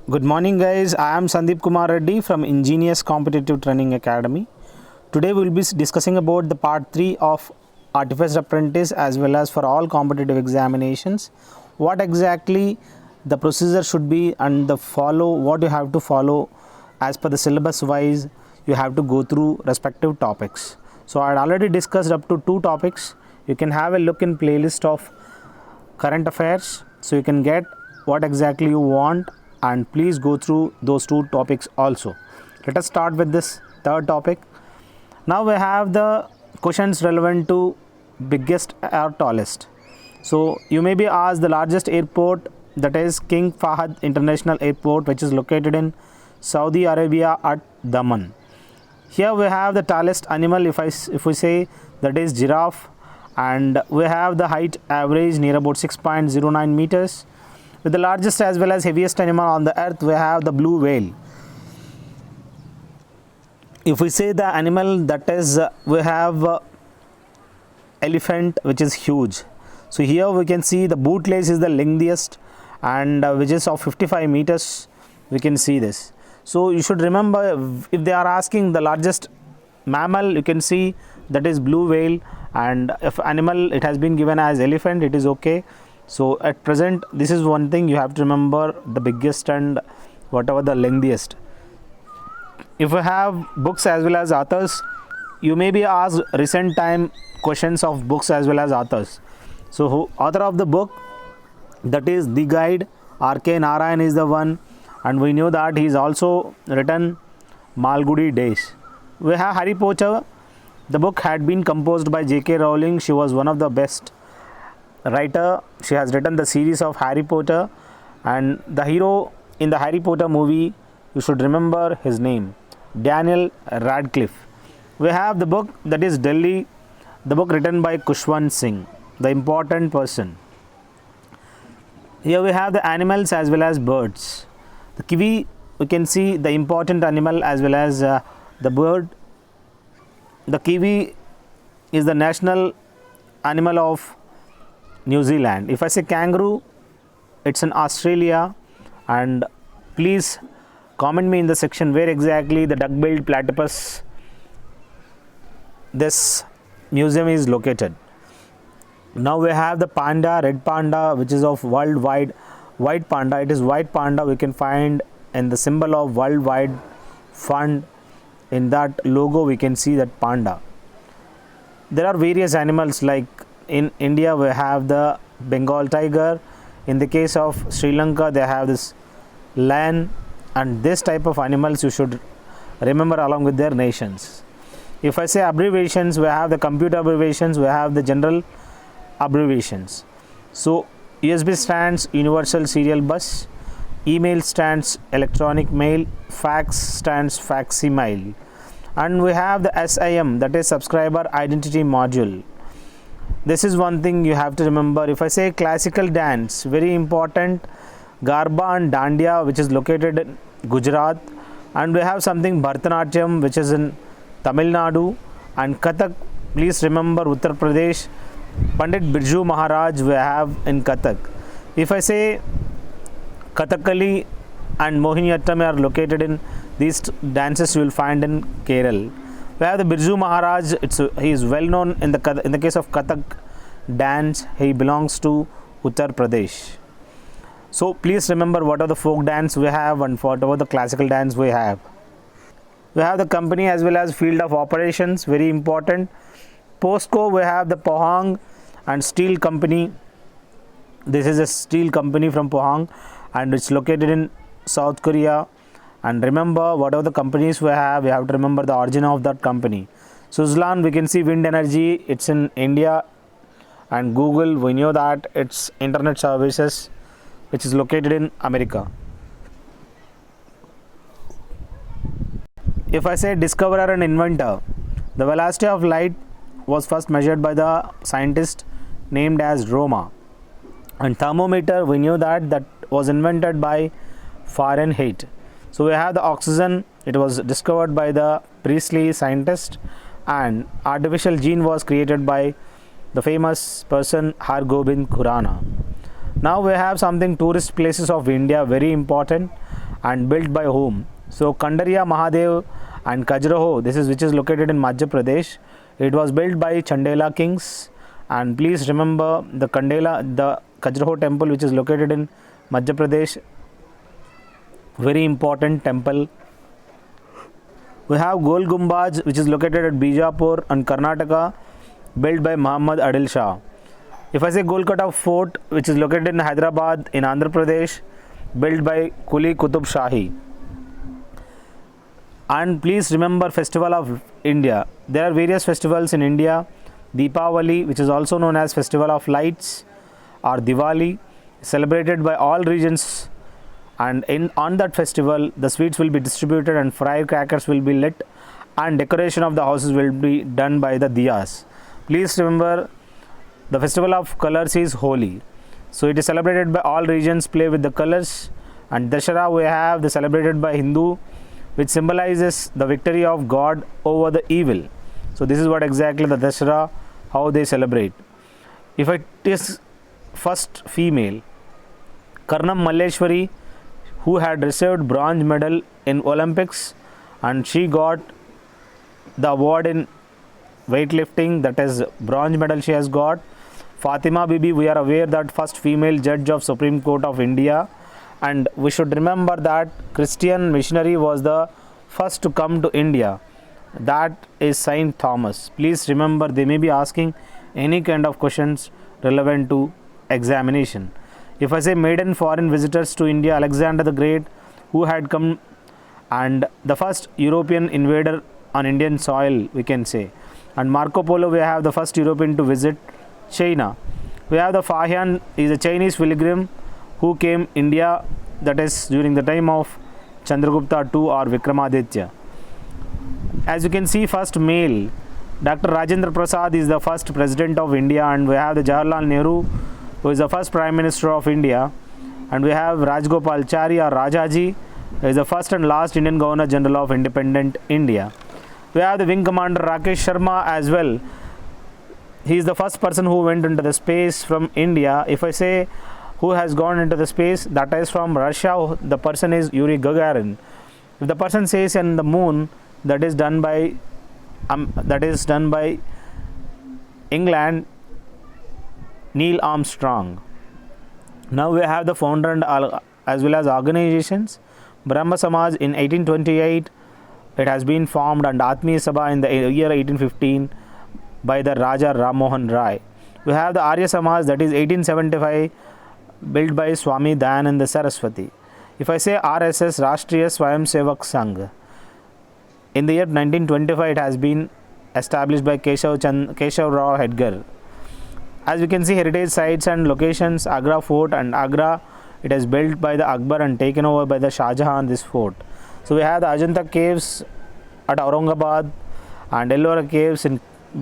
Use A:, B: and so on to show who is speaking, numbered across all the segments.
A: Good morning, guys. I am Sandeep Kumar Reddy from Ingenious Competitive Training Academy. Today we will be discussing about the part 3 of Artificer Apprentice as well as for all competitive examinations. What exactly the procedure should be and what you have to follow as per the syllabus wise you have to go through respective topics. So I had already discussed up to 2 topics. You can have a look in playlist of current affairs so you can get what exactly you want, and please go through those 2 topics also. Let us start with this third topic. Now we have the questions relevant to biggest or tallest. So you may be asked the largest airport, that is King Fahd International Airport, which is located in Saudi Arabia at Daman. Here we have the tallest animal, if we say, that is giraffe, and we have the height average near about 6.09 meters. With the largest as well as heaviest animal on the earth, we have the blue whale. If we say the animal, that is we have elephant, which is huge. So here we can see the bootlace is the lengthiest, and which is of 55 meters. We can see this. So you should remember, if they are asking the largest mammal, you can see that is blue whale, and if animal it has been given as elephant, it is okay. So at present, this is one thing you have to remember, the biggest and whatever the lengthiest. If we have books as well as authors, you may be asked recent time questions of books as well as authors. So who author of the book, that is The Guide, R.K. Narayan is the one, and we know that he is also written Malgudi Days. We have Harry Potter. The book had been composed by J.K. Rowling. She was one of the best writer. She has written the series of Harry Potter, and the hero in the Harry Potter movie, you should remember his name, Daniel Radcliffe. We have the book, that is Delhi, the book written by Khushwant Singh, the important person. Here we have the animals as well as birds. The kiwi, we can see the important animal as well as the bird. The kiwi is the national animal of New Zealand. If I say kangaroo, it's in Australia. And please comment me in the section where exactly the duck-billed platypus this museum is located. Now we have the panda, red panda, which is of worldwide. White panda, it is white panda, we can find in the symbol of World Wide Fund. In that logo we can see that panda. There are various animals, like in India we have the Bengal tiger. In the case of Sri Lanka, they have this lion, and this type of animals you should remember along with their nations. If I say abbreviations, we have the computer abbreviations, we have the general abbreviations. So USB stands Universal Serial Bus, email stands electronic mail, fax stands facsimile, and we have the SIM, that is subscriber identity module. This is one thing you have to remember. If I say classical dance, very important, Garba and Dandiya, which is located in Gujarat, and we have something Bharatanatyam, which is in Tamil Nadu, and Kathak, please remember Uttar Pradesh, Pandit Birju Maharaj we have in Kathak. If I say Kathakali and Mohiniyattam are located in these dances, you will find in Kerala. We have the Birju Maharaj. He is well known in the case of Kathak dance. He belongs to Uttar Pradesh. So please remember what are the folk dance we have and whatever the classical dance we have. We have the company as well as field of operations, very important. POSCO, we have the Pohang and Steel Company. This is a steel company from Pohang, and it's located in South Korea. And remember, whatever the companies we have to remember the origin of that company. Suzlon, we can see wind energy, it's in India. And Google, we know that it's internet services, which is located in America. If I say discoverer and inventor, the velocity of light was first measured by the scientist named as Roma. And thermometer, we knew that was invented by Fahrenheit. So we have the oxygen, it was discovered by the Priestley scientist, and artificial gene was created by the famous person Har Gobind Khurana. Now we have something tourist places of India, very important, and built by whom? So Kandariya Mahadev and Khajuraho, this is which is located in Madhya Pradesh. It was built by Chandela kings, and please remember the Khajuraho temple which is located in Madhya Pradesh, very important temple. We have Gol Gumbaz which is located at Bijapur and Karnataka, built by Muhammad Adil Shah. If I say Golconda Fort which is located in Hyderabad in Andhra Pradesh, built by Quli Qutub Shahi. And please remember Festival of India. There are various festivals in India. Deepavali, which is also known as Festival of Lights, or Diwali, celebrated by all regions, and on that festival the sweets will be distributed and firecrackers will be lit and decoration of the houses will be done by the diyas. Please remember the festival of colors is Holi, so it is celebrated by all regions, play with the colors. And Dashara we have the celebrated by Hindu, which symbolizes the victory of God over the evil. So this is what exactly the Dashara, how they celebrate. If it is first female, Karnam Malleshwari, who had received bronze medal in Olympics, and she got the award in weightlifting, that is bronze medal she has got. Fatima Bibi, we are aware that first female judge of Supreme Court of India, and we should remember that Christian missionary was the first to come to India, that is Saint Thomas. Please remember, they may be asking any kind of questions relevant to examination. If I say maiden foreign visitors to India, Alexander the Great, who had come, and the first European invader on Indian soil, we can say. And Marco Polo, we have the first European to visit China. We have the Fahian, is a Chinese pilgrim who came India, that is during the time of Chandragupta II or Vikramaditya. As you can see, first male, Dr. Rajendra Prasad is the first president of India, and we have the Jawaharlal Nehru, who is the first Prime Minister of India, and we have Rajgopalachari or Rajaji, who is the first and last Indian Governor General of independent India. We have the Wing Commander Rakesh Sharma as well. He is the first person who went into the space from India. If I say who has gone into the space, that is from Russia, the person is Yuri Gagarin. If the person says in the moon, that is done by England, Neil Armstrong. Now we have the founder and as well as organizations. Brahma Samaj in 1828, it has been formed, and Atmiya Sabha in the year 1815 by the Raja Ram Mohan Rai. We have the Arya Samaj, that is 1875, built by Swami Dayananda Saraswati. If I say RSS, Rashtriya Swayam Sevak Sangh, in the year 1925 it has been established by Keshav Rao Hedgar. As we can see, heritage sites and locations, Agra Fort and Agra, it is built by the Akbar and taken over by the Shah Jahan, this fort. So we have the Ajanta caves at Aurangabad, and Ellora caves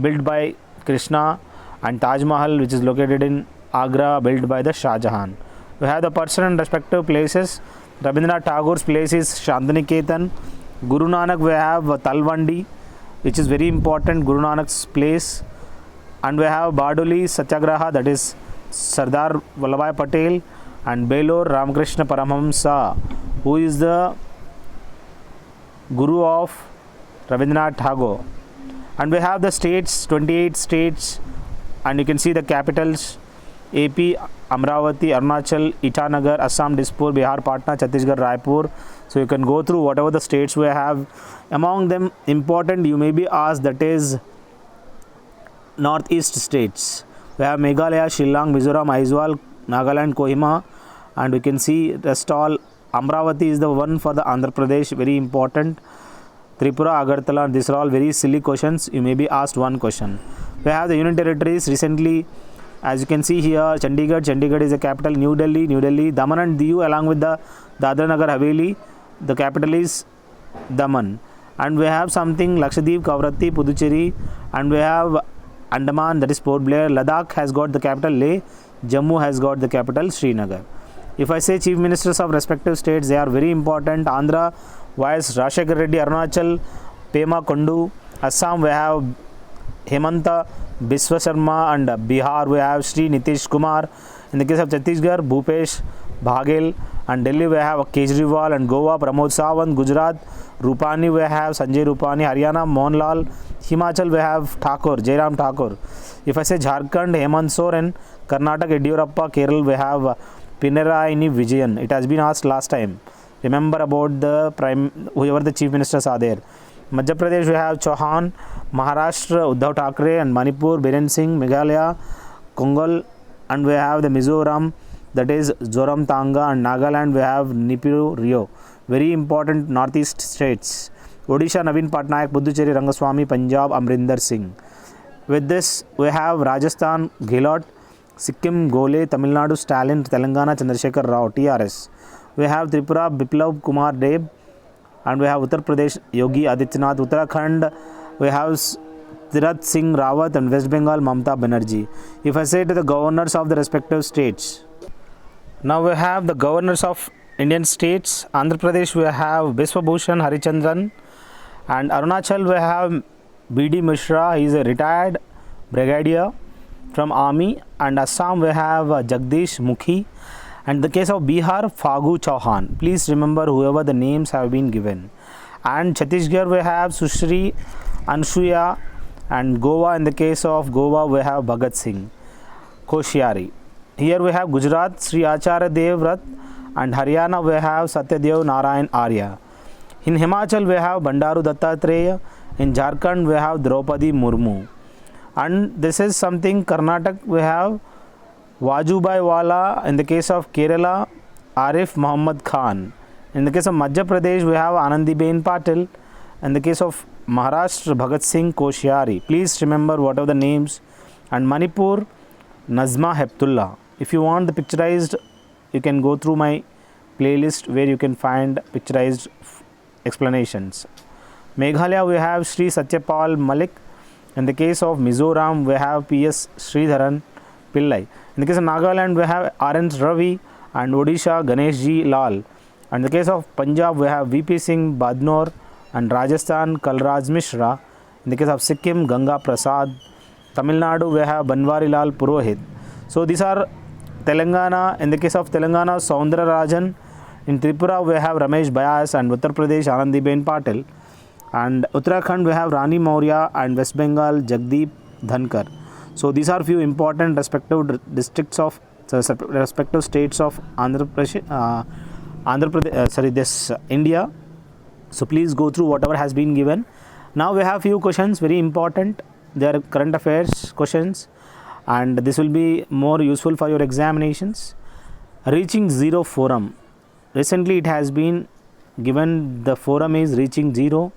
A: built by Krishna, and Taj Mahal, which is located in Agra, built by the Shah Jahan. We have the person and respective places. Rabindranath Tagore's place is Shantiniketan. Guru Nanak, we have Talwandi, which is very important, Guru Nanak's place. And we have Badoli Satyagraha, that is Sardar Vallabhbhai Patel, and Belur Ramakrishna Paramahamsa, who is the Guru of Rabindranath Tagore. And we have the states, 28 states, and you can see the capitals: AP, Amravati, Arunachal, Itanagar, Assam, Dispur, Bihar, Patna, Chhattisgarh, Raipur. So you can go through whatever the states we have. Among them, important you may be asked, that is northeast states. We have Meghalaya, Shillong, Mizoram, Aizawl, Nagaland, Kohima, and we can see rest all. Amravati is the one for the Andhra Pradesh, very important. Tripura, Agartala, these are all very silly questions. You may be asked one question. We have the Union Territories recently. As you can see here, Chandigarh is the capital. New Delhi, Daman and Diu along with the Dadra Nagar Haveli, the capital is Daman. And we have something Lakshadweep, Kavaratti, Puducherry, and we have Andaman, that is Port Blair. Ladakh has got the capital Leh. Jammu has got the capital Srinagar. If I say chief ministers of respective states, they are very important. Andhra, Vice Rajshekhar Reddy. Arunachal, Pema Kundu. Assam, we have Hemanta Biswa Sharma, and Bihar we have Sri Nitish Kumar. In the case of Chhattisgarh, Bhupesh Baghel, and Delhi we have Kejriwal, and Goa Pramod Sawant, Gujarat Rupani we have Sanjay Rupani, Haryana Mohanlal, Himachal we have Thakur, Jairam Thakur. If I say Jharkhand, Hemant Soren, Karnataka Yediyurappa, Kerala we have Pinarayi Vijayan. It has been asked last time. Remember about the whoever the chief ministers are there. Madhya Pradesh we have Chauhan, Maharashtra Uddhav Thackeray, and Manipur Biren Singh, Meghalaya Kongal, and we have the Mizoram, that is Zoram Tanga, and Nagaland we have Nipiru Rio. Very important northeast states. Odisha Naveen Patnaik, Puducherry Rangaswamy, Punjab Amrinder Singh. With this we have Rajasthan Gehlot, Sikkim Gole, Tamil Nadu Stalin, Telangana Chandrasekhar Rao TRS. We have Tripura Biplav Kumar Deb, and we have Uttar Pradesh Yogi Adityanath. Uttarakhand we have Tirath Singh Rawat, and West Bengal Mamata Banerjee. If I say to the governors of the respective states, now we have the governors of Indian states. Andhra Pradesh we have Biswa Bhushan Harichandran, and Arunachal we have B.D. Mishra. He is a retired brigadier from army, and Assam we have Jagdish Mukhi, and in the case of Bihar Phagu Chauhan. Please remember whoever the names have been given. And Chhattisgarh we have Sushri Anshuya, and Goa, in the case of Goa we have Bhagat Singh Koshyari. Here we have Gujarat Sri Acharya Dev Vrat, and Haryana we have Satyadev Narayan Arya. In Himachal we have Bandaru Dattatreya. In Jharkhand we have Draupadi Murmu. And this is something Karnataka we have Wajubai Wala. In the case of Kerala Arif Muhammad Khan. In the case of Madhya Pradesh we have Anandiben Patil. In the case of Maharashtra Bhagat Singh Koshyari. Please remember what are the names. And Manipur Nazma Heptullah. If you want the picturized, you can go through my playlist where you can find picturized explanations. Meghalaya we have Sri Satyapal Malik. In the case of Mizoram we have P.S. Sridharan Pillai. In the case of Nagaland we have R.N. Ravi, and Odisha Ganesh G. Lal. And in the case of Punjab we have V.P. Singh Badnor, and Rajasthan Kalraj Mishra. In the case of Sikkim Ganga Prasad. Tamil Nadu we have Banwari Lal Purohit. So these are Telangana. In the case of Telangana Saundra Rajan. In Tripura we have Ramesh Bayas, and Uttar Pradesh Anandiben Patil. And Uttarakhand we have Rani Maurya, and West Bengal Jagdeep Dhankar. So these are few important respective districts of respective states of India. So please go through whatever has been given. Now we have few questions, very important. They are current affairs questions, and this will be more useful for your examinations. Reaching Zero Forum. Recently it has been given, the forum is Reaching Zero.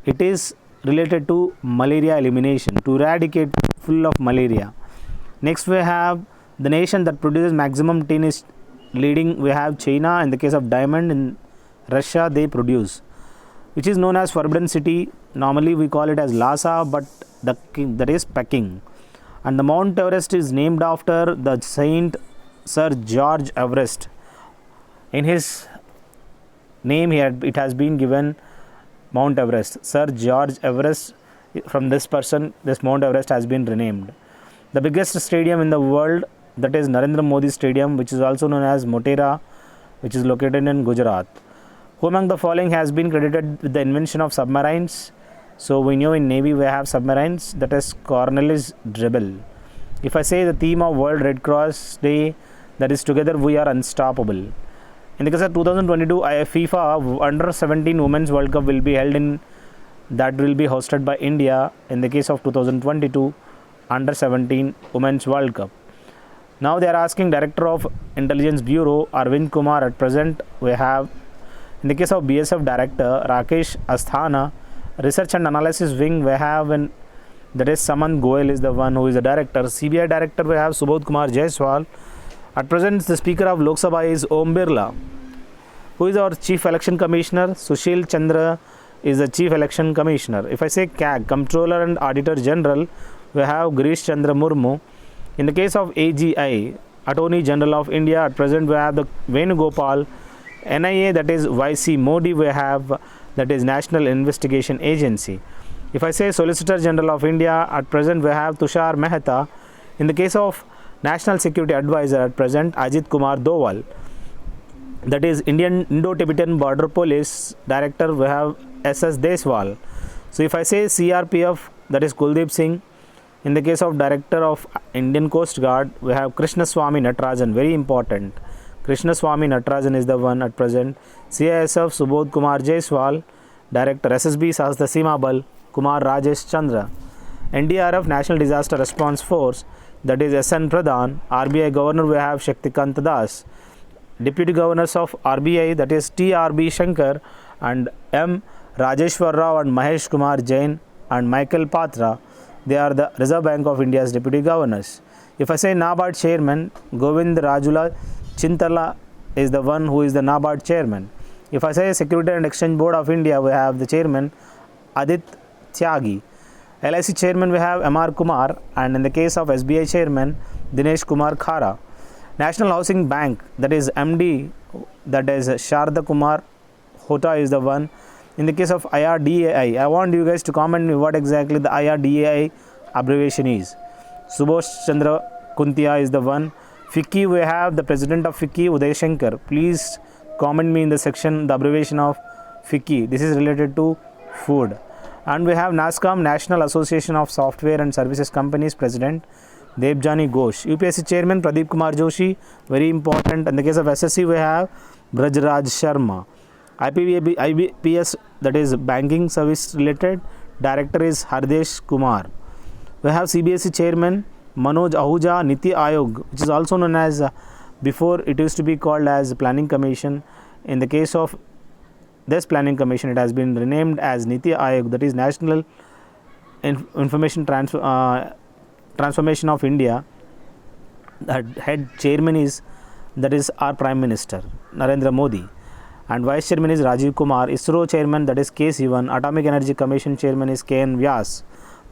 A: It is related to malaria elimination, to eradicate full of malaria. Next we have the nation that produces maximum tin is leading. We have China. In the case of diamond, in Russia they produce, which is known as Forbidden City. Normally we call it as Lhasa, but that is Peking. And the Mount Everest is named after the Saint Sir George Everest. In his name here it has been given Mount Everest. Sir George Everest, from this person this Mount Everest has been renamed. The biggest stadium in the world, that is Narendra Modi Stadium, which is also known as Motera, which is located in Gujarat. Who among the following has been credited with the invention of submarines? So we know in Navy we have submarines, that is Cornelis Drebbel. If I say the theme of World Red Cross Day, that is Together We Are Unstoppable. In the case of 2022 FIFA Under 17 Women's World Cup will be held in, that will be hosted by India. In the case of 2022 Under 17 Women's World Cup. Now they are asking Director of Intelligence Bureau Arvind Kumar. At present we have, in the case of BSF Director Rakesh Asthana. Research and Analysis Wing we have, that is Samant Goel is the one who is the Director. CBI Director we have Subodh Kumar Jaiswal. At present the Speaker of Lok Sabha is Om Birla. Who is our Chief Election Commissioner? Sushil Chandra is the Chief Election Commissioner. If I say CAG, Comptroller and Auditor General, we have Girish Chandra Murmu. In the case of AGI, Attorney General of India, at present we have the Venugopal. NIA, that is YC Modi, we have, that is National Investigation Agency. If I say Solicitor General of India, at present we have Tushar Mehta. In the case of National Security Advisor, at present Ajit Kumar Doval. that is Indian Indo-Tibetan Border Police Director, we have SS Deswal. So if I say CRPF, that is Kuldeep Singh. In the case of Director of Indian Coast Guard, we have Krishnaswamy Natarajan, very important. Krishnaswamy Natarajan is the one at present. CISF Subodh Kumar Jaiswal. Director SSB Sahastra Seema Bal Kumar Rajesh Chandra. NDRF National Disaster Response Force, that is SN Pradhan. RBI Governor, we have Shaktikant Das. Deputy Governors of RBI, that is TRB Shankar and M Rajeshwar Rao and Mahesh Kumar Jain and Michael Patra. They are the Reserve Bank of India's Deputy Governors. If I say NABARD Chairman, Govind Rajula Chintala is the one who is the NABARD Chairman. If I say Security and Exchange Board of India, we have the Chairman Adit Tyagi. LIC Chairman, we have MR Kumar, and in the case of SBI Chairman, Dinesh Kumar Khara. National Housing Bank, that is MD, that is Sharda Kumar Hota is the one. In the case of IRDAI, I want you guys to comment me what exactly the IRDAI abbreviation is. Subhash Chandra Kuntia is the one. FICCI, we have the President of FICCI, Uday Shankar. Please comment me in the section the abbreviation of FICCI. This is related to food. And we have NASSCOM, National Association of Software and Services Companies, President Debjani Ghosh. UPSC Chairman Pradeep Kumar Joshi, very important. In the case of SSC, we have Brajraj Sharma. IBPS, that is Banking Service Related, Director is Hardesh Kumar. We have CBSE Chairman Manoj Ahuja. Niti Ayog, which is also known as, before it used to be called as Planning Commission. In the case of this Planning Commission, it has been renamed as Niti Ayog, that is National Information Transformation of India. The head chairman is, that is our Prime Minister Narendra Modi, and Vice Chairman is Rajiv Kumar. ISRO Chairman, that is K. Sivan. Atomic Energy Commission Chairman is KN Vyas.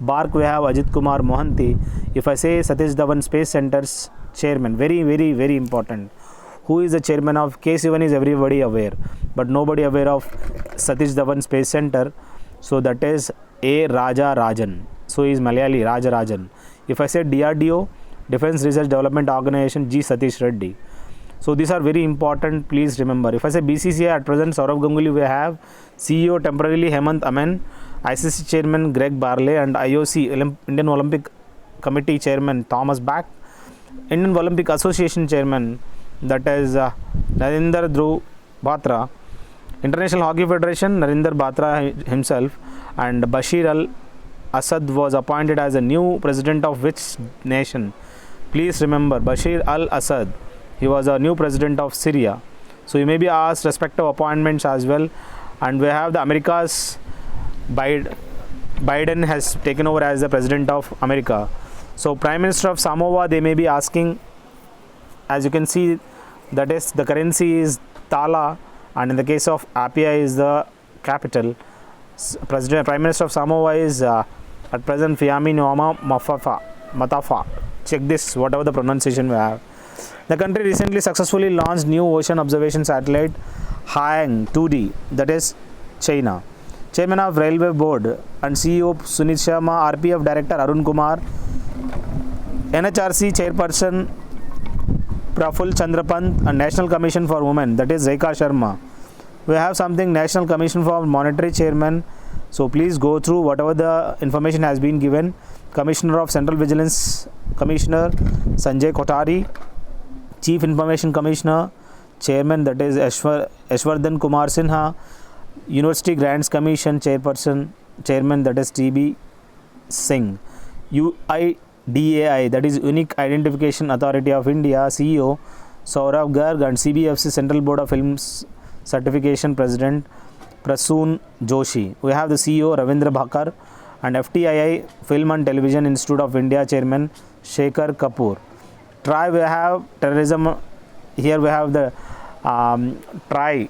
A: BARC, we have Ajit Kumar Mohanty. If I say Satish Dhawan Space Center's Chairman, very important. Who is the Chairman of K. Sivan is everybody aware, but nobody aware of Satish Dhawan Space Center. So that is A. Raja Rajan. So he is Malayali, Raja Rajan. If I say DRDO, Defense Research Development Organization, G. Satish Reddy. So these are very important, please remember. If I say BCCI, at present Saurav Ganguly, we have CEO temporarily Hemant Amen, ICC Chairman Greg Barley, and IOC Indian Olympic Committee Chairman Thomas Bach, Indian Olympic Association Chairman, that is Narinder Dhruv Batra, International Hockey Federation Narinder Batra himself, and Bashir al-Assad was appointed as a new president of which nation? Please remember, Bashir al-Assad, he was a new president of Syria. So you may be asked respective appointments as well. And we have the America's Biden has taken over as the president of America. So Prime Minister of Samoa, they may be asking, as you can see, that is the currency is Tala, and in the case of Apia is the capital. Prime Minister of Samoa is at present Fiami Nuama Matafa. Check this, whatever the pronunciation we have. The country recently successfully launched new ocean observation satellite Haiyang 2D, that is China. Chairman of Railway Board and CEO Sunit Sharma, RPF Director Arun Kumar, NHRC Chairperson Praful Chandrapant, and National Commission for Women, that is Rekha Sharma. We have something National Commission for Monetary Chairman. So please go through whatever the information has been given. Commissioner of Central Vigilance Commissioner Sanjay Kothari, Chief Information Commissioner Chairman, that is Ashwardhan Kumar Sinha, University Grants Commission Chairman, that is TB Singh, UIDAI, that is Unique Identification Authority of India, CEO Saurav Garg, and CBFC Central Board of Films Certification President Prasoon Joshi. We have the CEO Ravindra Bhakar, and FTII Film and Television Institute of India Chairman Shekhar Kapoor. TRI, we have terrorism. Here we have the TRI.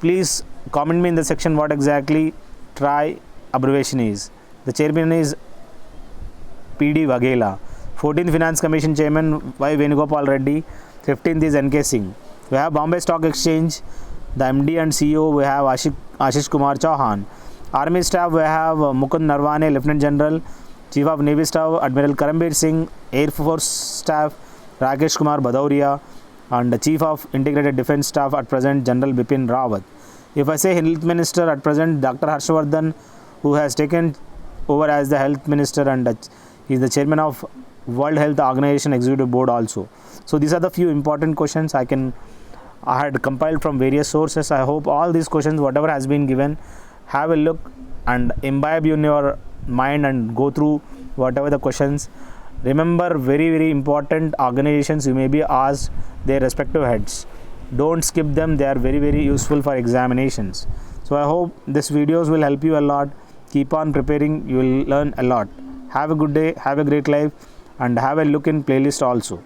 A: Please comment me in the section what exactly TRI abbreviation is. The chairman is PD Vaghela. 14th Finance Commission Chairman Y. Venugopal Reddy. 15th is NK Singh. We have Bombay Stock Exchange. The MD and CEO, we have Ashish Kumar Chauhan. Army Staff, we have Mukund Narwane, Lieutenant General. Chief of Navy Staff, Admiral Karambir Singh. Air Force Staff, Rakesh Kumar Bhadauria. and the Chief of Integrated Defence Staff at present, General Bipin Rawat. If I say Health Minister at present, Dr. Harshvardhan, who has taken over as the Health Minister, and he is the Chairman of World Health Organization Executive Board also. So these are the few important questions I had compiled from various sources. I hope all these questions, whatever has been given, have a look and imbibe in your mind and go through whatever the questions. Remember, very important organizations you may be asked their respective heads. Don't skip them, they are very useful for examinations. So I hope this videos will help you a lot. Keep on preparing, you will learn a lot. Have a good day, have a great life, and have a look in playlist also.